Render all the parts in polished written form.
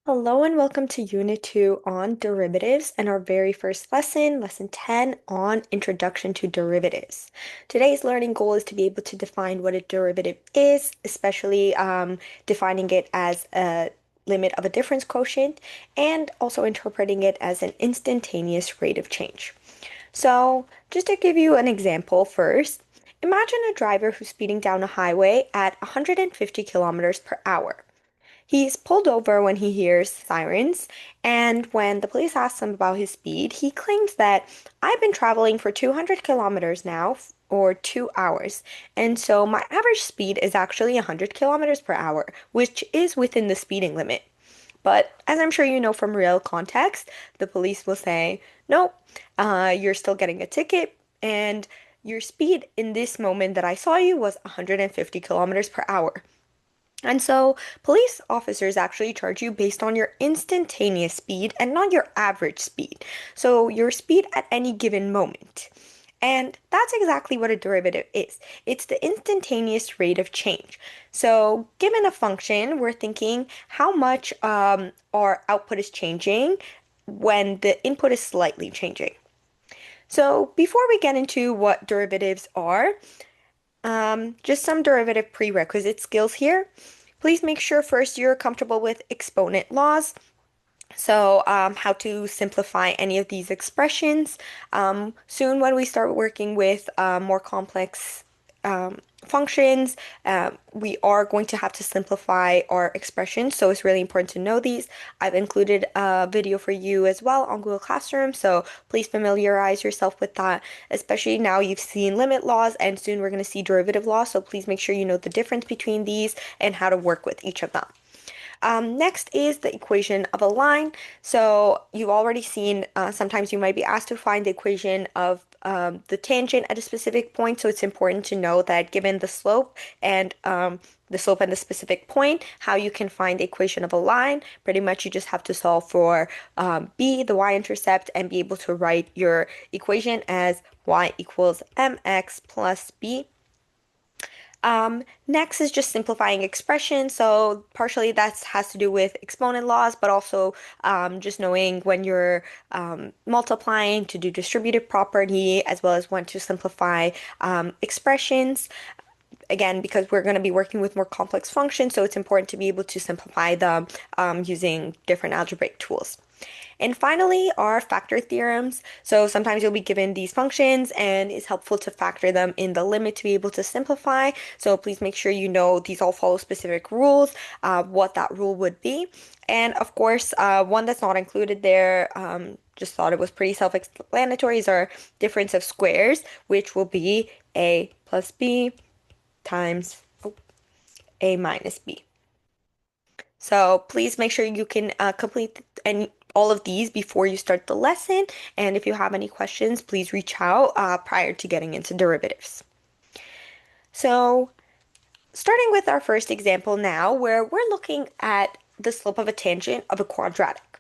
Hello and welcome to Unit 2 on derivatives and our very first lesson, Lesson 10 on Introduction to Derivatives. Today's learning goal is to be able to define what a derivative is, especially defining it as a limit of a difference quotient and also interpreting it as an instantaneous rate of change. So, just to give you an example first, imagine a driver who's speeding down a highway at 150 kilometers per hour. He's pulled over when he hears sirens, and when the police asks him about his speed, he claims that I've been traveling for 200 kilometers now, or 2 hours, and so my average speed is actually 100 kilometers per hour, which is within the speeding limit. But as I'm sure you know from real context, the police will say, nope, you're still getting a ticket, and your speed in this moment that I saw you was 150 kilometers per hour. And so police officers actually charge you based on your instantaneous speed and not your average speed. So your speed at any given moment. And that's exactly what a derivative is. It's the instantaneous rate of change. So given a function, we're thinking how much our output is changing when the input is slightly changing. So before we get into what derivatives are, just some derivative prerequisite skills here. Please make sure first you're comfortable with exponent laws. So, how to simplify any of these expressions. Soon, when we start working with more complex functions, we are going to have to simplify our expressions. So, it's really important to know these. I've included a video for you as well on Google Classroom. So, please familiarize yourself with that, especially now you've seen limit laws, and soon we're going to see derivative laws. So, please make sure you know the difference between these and how to work with each of them. Next is the equation of a line. So you've already seen, sometimes you might be asked to find the equation of the tangent at a specific point. So it's important to know that given the slope and the specific point, how you can find the equation of a line. Pretty much you just have to solve for b, the y-intercept, and be able to write your equation as y equals mx plus b. Next is just simplifying expressions. So partially that has to do with exponent laws, but also just knowing when you're multiplying to do distributive property, as well as when to simplify expressions. Again, because we're going to be working with more complex functions, so it's important to be able to simplify them using different algebraic tools. And finally, are factor theorems. So sometimes you'll be given these functions and it's helpful to factor them in the limit to be able to simplify. So please make sure you know these all follow specific rules, what that rule would be. And of course, one that's not included there, just thought it was pretty self-explanatory, is our difference of squares, which will be a plus b times a minus b. So please make sure you can complete all of these before you start the lesson. And if you have any questions, please reach out prior to getting into derivatives. So starting with our first example now, where we're looking at the slope of a tangent of a quadratic.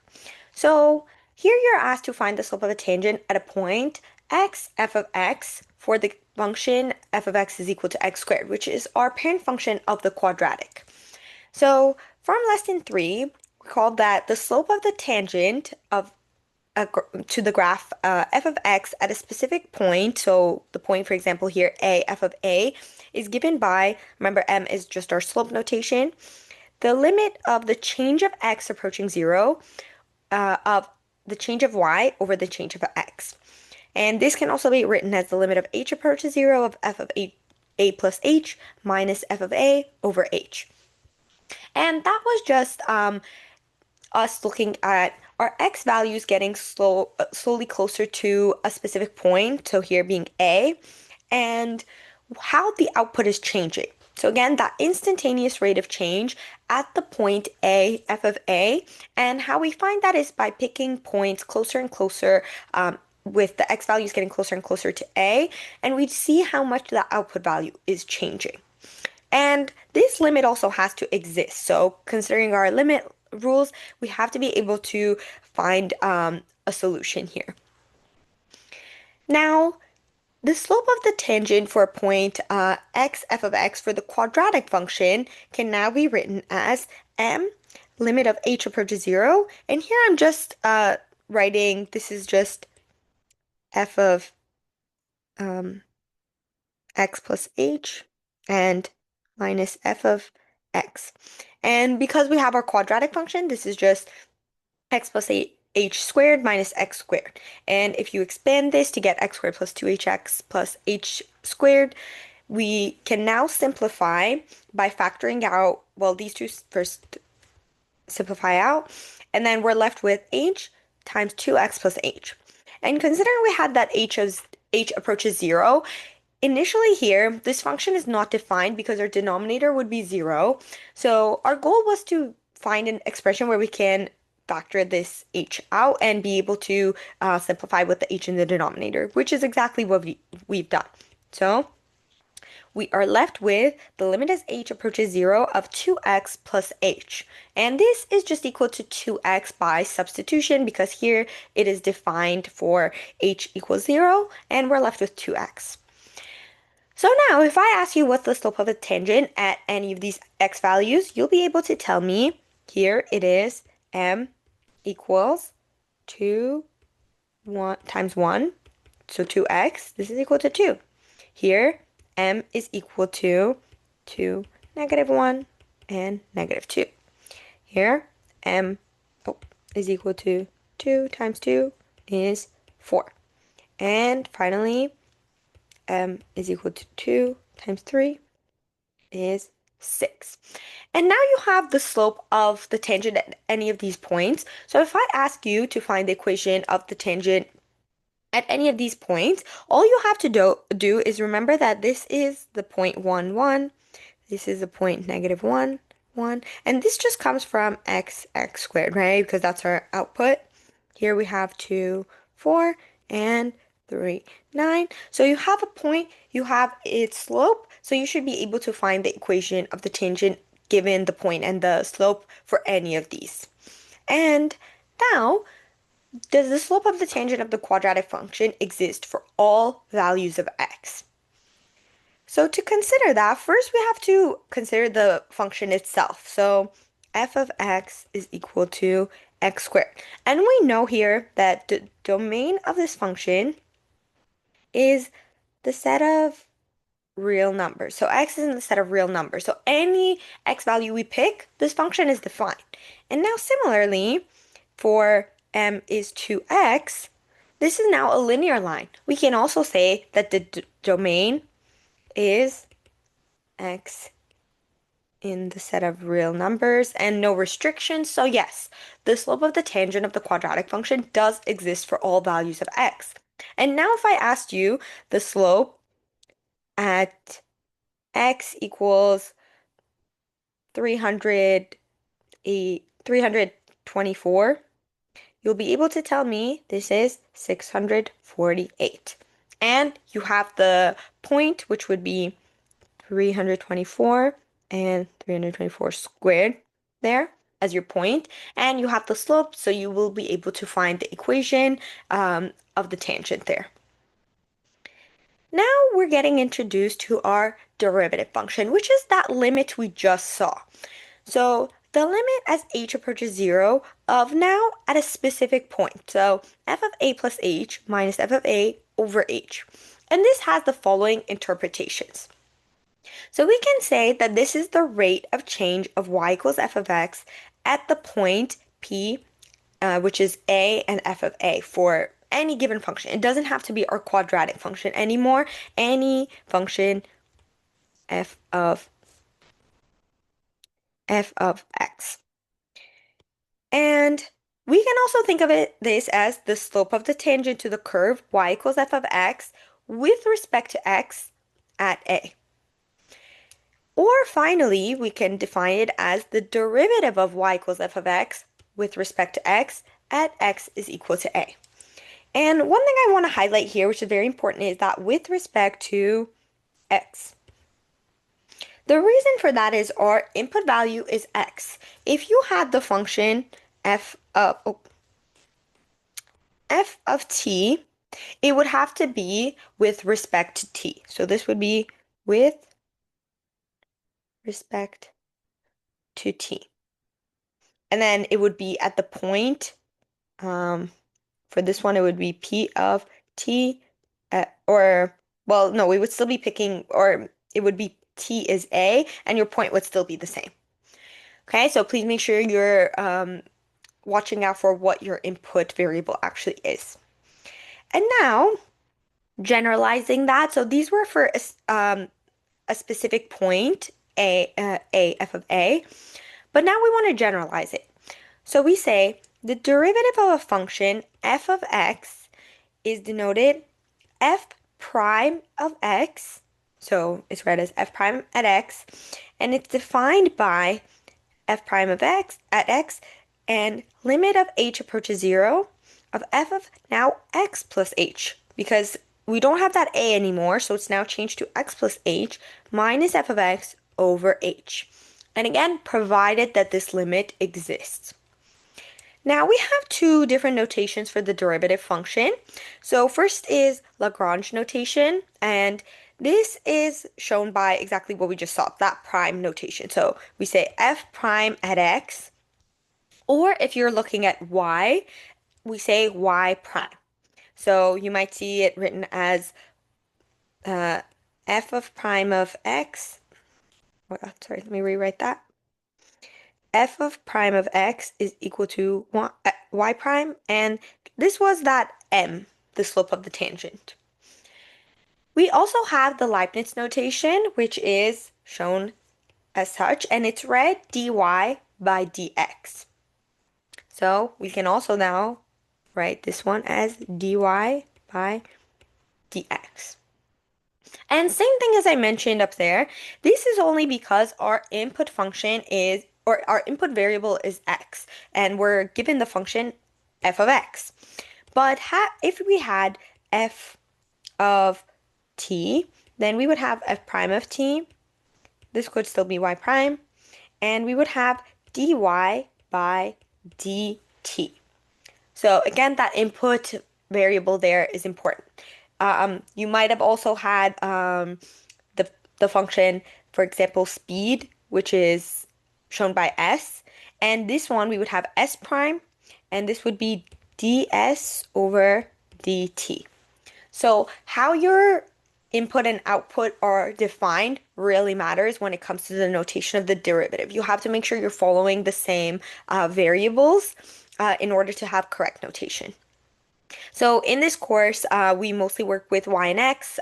So here you're asked to find the slope of a tangent at a point x f of x for the function f of x is equal to x squared, which is our parent function of the quadratic. So from lesson 3, recall that the slope of the tangent of to the graph f of x at a specific point, so the point, for example, here, a, f of a, is given by, remember m is just our slope notation, the limit of the change of x approaching 0 of the change of y over the change of x. And this can also be written as the limit of h approaches 0 of f of a plus h minus f of a over h. And that was just us looking at our x values getting slowly closer to a specific point, so here being a, and how the output is changing. So again, that instantaneous rate of change at the point a, f of a, and how we find that is by picking points closer and closer with the x values getting closer and closer to a, and we see how much the output value is changing. And this limit also has to exist. So considering our limit rules, we have to be able to find a solution here. Now, the slope of the tangent for a point x f of x for the quadratic function can now be written as m limit of h approaches 0. And here I'm just writing, this is just f of um, x plus h and minus f of x. And because we have our quadratic function, this is just x plus h squared minus x squared. And if you expand this to get x squared plus 2hx plus h squared, we can now simplify by factoring out, well, these two first simplify out, and then we're left with h times 2x plus h. And considering we had that h approaches 0, initially here, this function is not defined because our denominator would be 0. So our goal was to find an expression where we can factor this h out and be able to simplify with the h in the denominator, which is exactly what we've done. So we are left with the limit as h approaches 0 of 2x plus h. And this is just equal to 2x by substitution because here it is defined for h equals 0 and we're left with 2x. So now if I ask you what's the slope of a tangent at any of these x values, you'll be able to tell me here it is m equals 2 1 times 1, so 2x, this is equal to 2. Here, m is equal to 2, negative 1, and negative 2. Here, m is equal to 2 times 2 is 4. And finally, m is equal to 2 times 3 is 6. And now you have the slope of the tangent at any of these points. So if I ask you to find the equation of the tangent at any of these points, all you have to do is remember that this is the point 1, 1, this is the point negative 1, 1, and this just comes from x squared, right? Because that's our output. Here we have 2, 4, and 3, 9. So you have a point, you have its slope, so you should be able to find the equation of the tangent given the point and the slope for any of these. And now, does the slope of the tangent of the quadratic function exist for all values of x? So to consider that, first we have to consider the function itself. So f of x is equal to x squared. And we know here that the domain of this function is the set of real numbers. So x is in the set of real numbers. So any x value we pick, this function is defined. And now similarly, for m is 2x, this is now a linear line. We can also say that the domain is x in the set of real numbers and no restrictions. So yes, the slope of the tangent of the quadratic function does exist for all values of x. And now if I asked you the slope at x equals 324, you'll be able to tell me this is 648. And you have the point, which would be 324 and 324 squared there as your point. And you have the slope, so you will be able to find the equation of the tangent there. Now we're getting introduced to our derivative function, which is that limit we just saw. So the limit as h approaches 0 of now at a specific point. So f of a plus h minus f of a over h. And this has the following interpretations. So we can say that this is the rate of change of y equals f of x at the point p, which is a and f of a for any given function. It doesn't have to be our quadratic function anymore. Any function f of x. And we can also think of this as the slope of the tangent to the curve y equals f of x with respect to x at a. Or finally, we can define it as the derivative of y equals f of x with respect to x at x is equal to a. And one thing I want to highlight here, which is very important, is that with respect to x. The reason for that is our input value is x. If you had the function f of t, it would have to be with respect to t. So this would be with respect to t. and then it would be at the point, um, for this one, it would be P of T, or, well, no, we would still be picking, or it would be T is A, and your point would still be the same. Okay, so please make sure you're watching out for what your input variable actually is. And now, generalizing that, so these were for a specific point, A, f of A, but now we want to generalize it. So we say the derivative of a function f of x is denoted f prime of x, so it's read as f prime at x, and it's defined by f prime of x at x and limit of h approaches 0 of f of now x plus h, because we don't have that a anymore, so it's now changed to x plus h minus f of x over h. And again, provided that this limit exists. Now we have two different notations for the derivative function. So first is Lagrange notation, and this is shown by exactly what we just saw, that prime notation. So we say f prime at x, or if you're looking at y, we say y prime. So you might see it written as uh, f of prime of x. Sorry, let me rewrite that. F of prime of x is equal to y prime, and this was that m, the slope of the tangent. We also have the Leibniz notation, which is shown as such, and it's read dy by dx. So we can also now write this one as dy by dx. And same thing as I mentioned up there, this is only because our input function is, or our input variable is x, and we're given the function f of x. But if we had f of t, then we would have f prime of t. This could still be y prime, and we would have dy by dt. So again, that input variable there is important. You might have also had the function, for example, speed, which is shown by s, and this one we would have s prime, and this would be ds over dt. So how your input and output are defined really matters when it comes to the notation of the derivative. You have to make sure you're following the same variables in order to have correct notation. So in this course, we mostly work with y and x,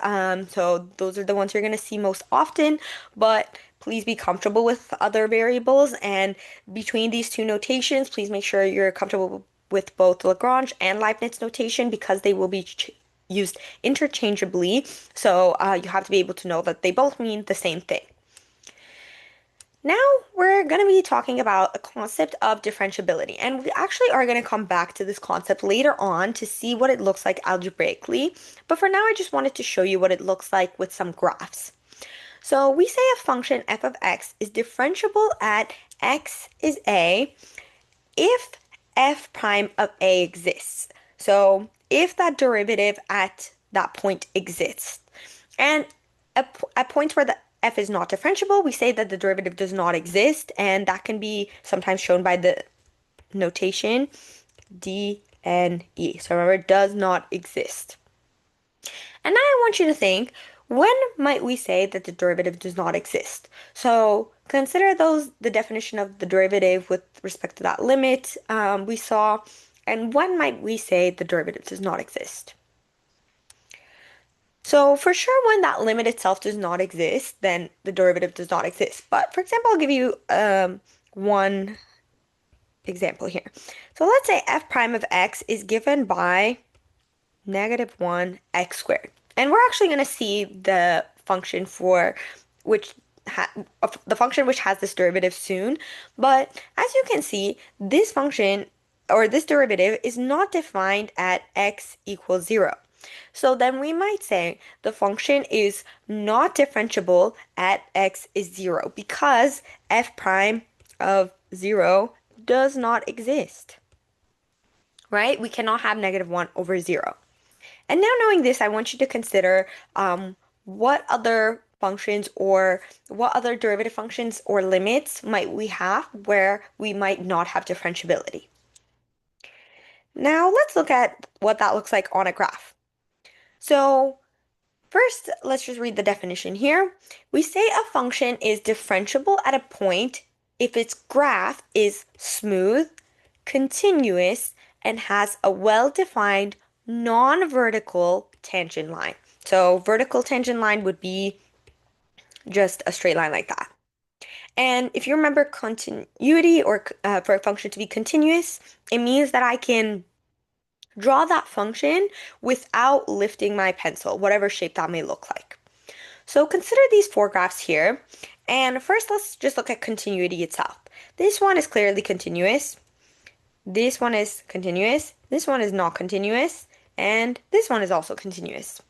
so those are the ones you're going to see most often, but please be comfortable with other variables, and between these two notations, please make sure you're comfortable with both Lagrange and Leibniz notation because they will be used interchangeably, so you have to be able to know that they both mean the same thing. Now we're going to be talking about a concept of differentiability, and we actually are going to come back to this concept later on to see what it looks like algebraically, but for now I just wanted to show you what it looks like with some graphs. So we say a function f of x is differentiable at x is a if f prime of a exists. So if that derivative at that point exists. And at points where the f is not differentiable, we say that the derivative does not exist, and that can be sometimes shown by the notation dne. So remember, it does not exist. And now I want you to think, when might we say that the derivative does not exist? So consider the definition of the derivative with respect to that limit we saw, and when might we say the derivative does not exist? So for sure, when that limit itself does not exist, then the derivative does not exist. But for example, I'll give you one example here. So let's say f prime of x is given by -1 x squared. And we're actually going to see the function for which the function which has this derivative soon. But as you can see, this function or this derivative is not defined at x equals 0. So then we might say the function is not differentiable at x is 0 because f prime of 0 does not exist, right? We cannot have -1 over 0. And now knowing this, I want you to consider what other functions or what other derivative functions or limits might we have where we might not have differentiability? Now let's look at what that looks like on a graph. So first, let's just read the definition here. We say a function is differentiable at a point if its graph is smooth, continuous, and has a well-defined non-vertical tangent line. So vertical tangent line would be just a straight line like that. And if you remember continuity or for a function to be continuous, it means that I can draw that function without lifting my pencil, whatever shape that may look like. So consider these four graphs here. And first, let's just look at continuity itself. This one is clearly continuous. This one is continuous. This one is not continuous. And this one is also continuous.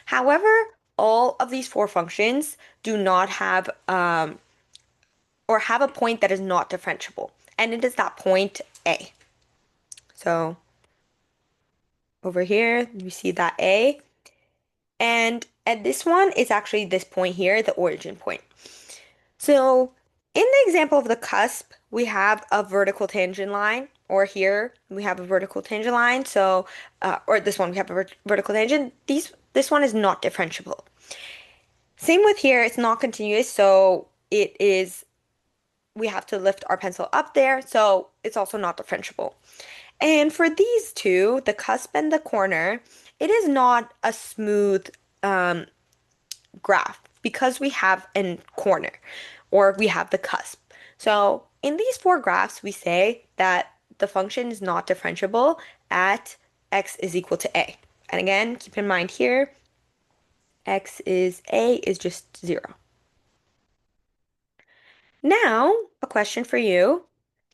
However, all of these four functions do not have or have a point that is not differentiable. And it is that point A. So over here, you see that A. And at this one, it's actually this point here, the origin point. So in the example of the cusp, we have a vertical tangent line, or here we have a vertical tangent line. So, or this one we have a vertical tangent. This one is not differentiable. Same with here, it's not continuous, so we have to lift our pencil up there, so it's also not differentiable. And for these two, the cusp and the corner, it is not a smooth graph because we have a corner or we have the cusp. So in these four graphs, we say that the function is not differentiable at x is equal to a. And again, keep in mind here, a is just 0. Now, a question for you.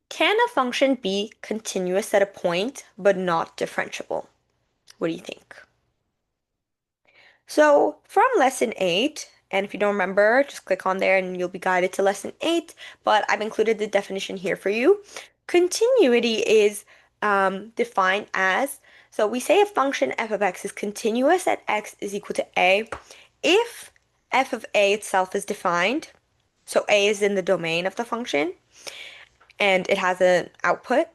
Can a function be continuous at a point but not differentiable? What do you think? So from lesson 8, and if you don't remember, just click on there and you'll be guided to lesson 8, but I've included the definition here for you. Continuity is defined as, so we say a function f of x is continuous at x is equal to a if f of a itself is defined, so a is in the domain of the function, and it has an output,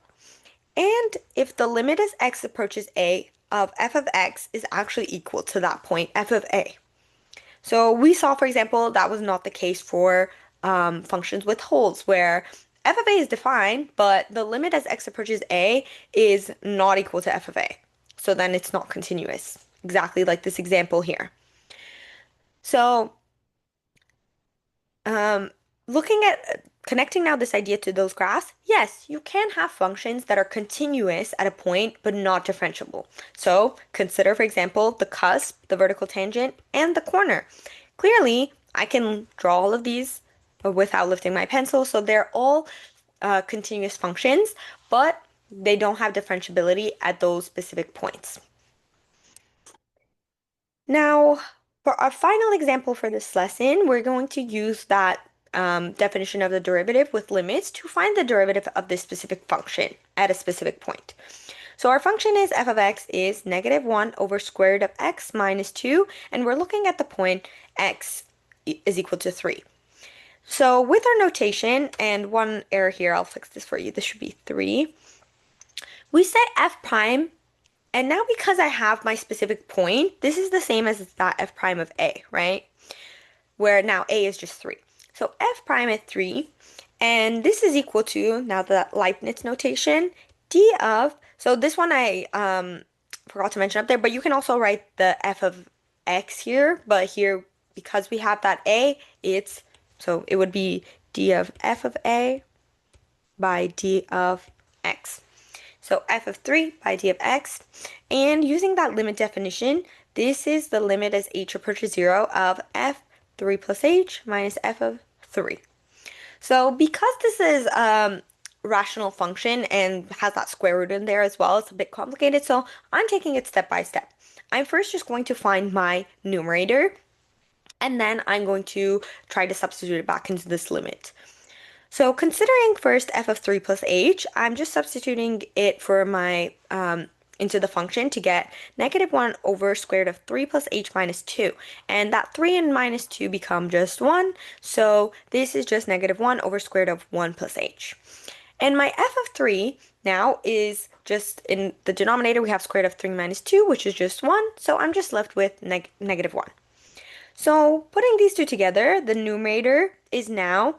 and if the limit as x approaches a of f of x is actually equal to that point, f of a. So we saw, for example, that was not the case for functions with holes, where f of a is defined, but the limit as x approaches a is not equal to f of a. So then it's not continuous, exactly like this example here. So looking at connecting now this idea to those graphs, yes, you can have functions that are continuous at a point but not differentiable. So consider, for example, the cusp, the vertical tangent, and the corner. Clearly, I can draw all of these without lifting my pencil, so they're all continuous functions, but they don't have differentiability at those specific points. Now, for our final example for this lesson, we're going to use that definition of the derivative with limits to find the derivative of this specific function at a specific point. So our function is f of x is -1 over square root of x minus 2, and we're looking at the point x is equal to 3. So with our notation, and one error here, I'll fix this for you, this should be 3. We set f prime, and now because I have my specific point, this is the same as that f prime of a, right? Where now a is just 3. So f prime at 3, and this is equal to, now the Leibniz notation, d of, so this one I forgot to mention up there, but you can also write the f of x here, but here, because we have that a, so it would be d of f of a by d of x. So f of 3 by d of x, and using that limit definition, this is the limit as h approaches 0 of f3 plus h minus f of 3. So because this is a rational function and has that square root in there as well, it's a bit complicated, so I'm taking it step by step. I'm first just going to find my numerator, and then I'm going to try to substitute it back into this limit. So considering first f of 3 plus h, I'm just substituting it for my into the function to get negative 1 over square root of 3 plus h minus 2. And that 3 and minus 2 become just 1. So this is just negative 1 over square root of 1 plus h. And my f of 3 now is just in the denominator, we have square root of 3 minus 2, which is just 1. So I'm just left with negative 1. So putting these two together, the numerator is now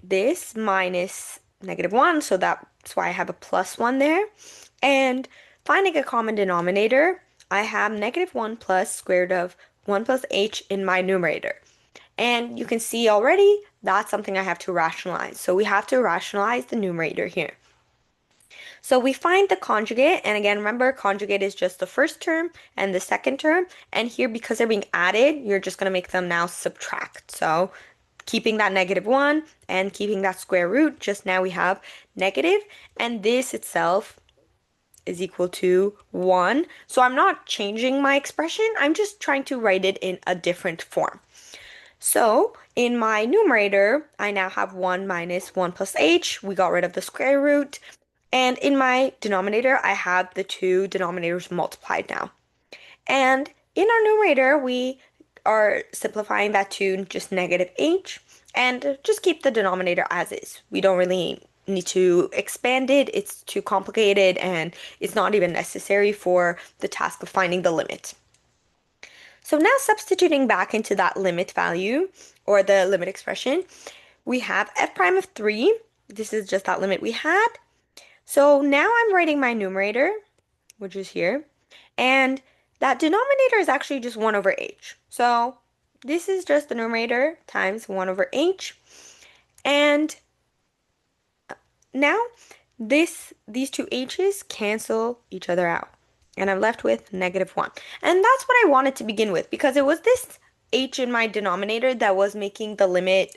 this minus negative 1. So that's why I have a plus 1 there. And finding a common denominator, I have negative 1 plus square root of 1 plus h in my numerator. And you can see already that's something I have to rationalize. So we have to rationalize the numerator here. So we find the conjugate, and again, remember, conjugate is just the first term and the second term. And here, because they're being added, you're just going to make them now subtract. So keeping that negative 1 and keeping that square root, just now we have negative, and this itself is equal to 1. So I'm not changing my expression, I'm just trying to write it in a different form. So in my numerator, I now have 1 minus 1 plus h. We got rid of the square root. And in my denominator, I have the two denominators multiplied now. And in our numerator, we are simplifying that to just negative h and just keep the denominator as is. We don't really need to expand it. It's too complicated and it's not even necessary for the task of finding the limit. So now substituting back into that limit value or the limit expression, we have f prime of 3. This is just that limit we had. So now I'm writing my numerator, which is here, and that denominator is actually just 1 over h. So this is just the numerator times 1 over h. And now these two h's cancel each other out. And I'm left with negative 1. And that's what I wanted to begin with because it was this h in my denominator that was making the limit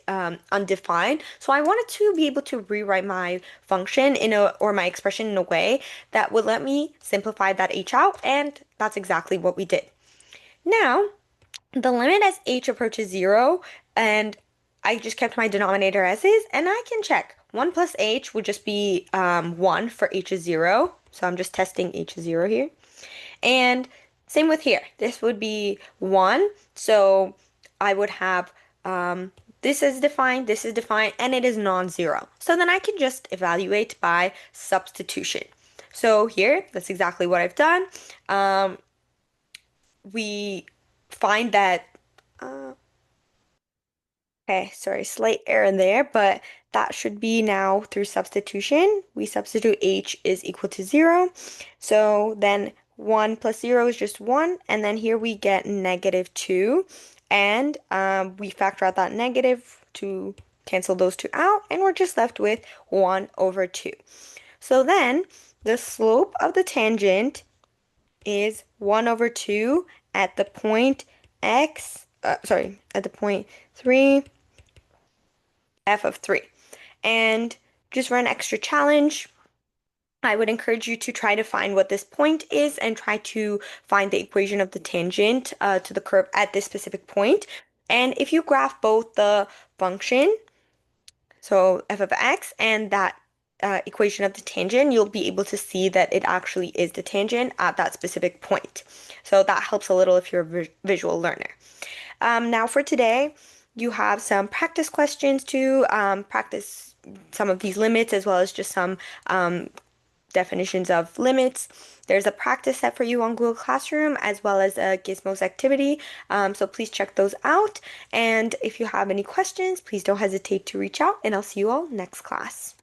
undefined. So I wanted to be able to rewrite my function or my expression in a way that would let me simplify that h out, and that's exactly what we did. Now, the limit as h approaches 0, and I just kept my denominator as is, and I can check. 1 plus h would just be 1 for h is 0. So I'm just testing h is 0 here. And same with here. This would be 1. So I would have this is defined, and it is non-zero. So then I can just evaluate by substitution. So here, that's exactly what I've done. We find that, okay, sorry, slight error there, but that should be now through substitution. We substitute h is equal to 0. So then 1 plus 0 is just 1, and then here we get negative 2, and we factor out that negative to cancel those two out, and we're just left with 1 over 2. So then the slope of the tangent is 1 over 2 at the point x, at the point 3, f of 3. And just for an extra challenge, I would encourage you to try to find what this point is and try to find the equation of the tangent to the curve at this specific point. And if you graph both the function, so f of x, and that equation of the tangent, you'll be able to see that it actually is the tangent at that specific point. So that helps a little if you're a visual learner. Now for today, you have some practice questions to practice some of these limits as well as just some definitions of limits. There's a practice set for you on Google Classroom as well as a Gizmos activity. So please check those out. And if you have any questions, please don't hesitate to reach out, and I'll see you all next class.